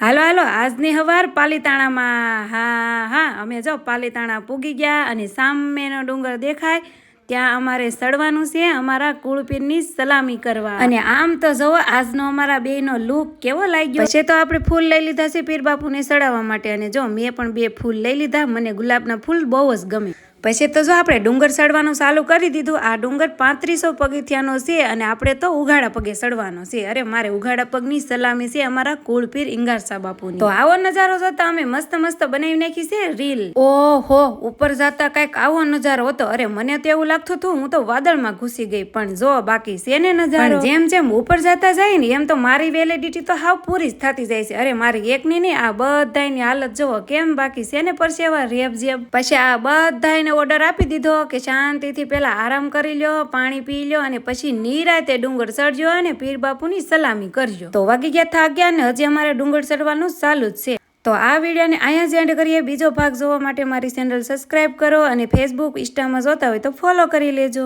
હાલો હાલો આજની હવાર પાલીતાણામાં હા અમે જો પાલીતાણા પૂગી ગયા અને સામેનો ડુંગર દેખાય ત્યાં અમારે ચડવાનું છે અમારા કુળપીરની સલામી કરવા। અને આમ તો જુઓ આજનો અમારા બેયનો લુક કેવો લાગ્યો। પછી તો આપણે ફૂલ લઈ લીધા છે પીર બાપુને ચડાવવા માટે અને જો મેં પણ 2 ફૂલ લઈ લીધા। મને ગુલાબના ફૂલ બહુ જ ગમે। પછી તો જો આપણે ડુંગર ચડવાનું ચાલુ કરી દીધું। આ ડુંગર 3500 પગથિયાનો છે અને આપણે તો ઉઘાડા પગે ચડવાનો છે। અરે મારે ઉઘાડા પગની સલામી છે અમારા કુળપીર ઈંગારસા બાપુની। તો આવો નજારો જોતા અમે મસ્ત મસ્ત બનાવી નાખી છે રીલ। ઓહો ઉપર જતા કઈક આવો નજારો હતો। અરે મને તો એવું લાગતું હતું હું તો વાદળમાં ઘૂસી ગઈ। પણ જો બાકી છે ને નજારો। જેમ જેમ ઉપર જતા જાય ને એમ તો મારી વેલિડિટી તો હાવ પૂરી જ થતી જાય છે। અરે મારી એકની નહીં આ બધાની હાલત જોવો કેમ બાકી છે ને પરસેવા રેબ જેબ। પછી આ બધાને ઓર્ડર આપી દીધો કે શાંતિથી પેલા આરામ કરી લ્યો, પાણી પી લ્યો અને પછી નિરાતે ડુંગર ચડજો અને પીર બાપુની સલામી કરજો। તો વાગી ગયા થા 11 ને હજી અમારે ડુંગર ચડવાનું ચાલુ જ છે। તો આ વિડીયોને અહીંયા જ એન્ડ કરીએ। બીજો ભાગ જોવા માટે મારી ચેનલ સબસ્ક્રાઇબ કરો અને ફેસબુક ઇન્સ્ટામાં જોતા હોય તો ફોલો કરી લેજો।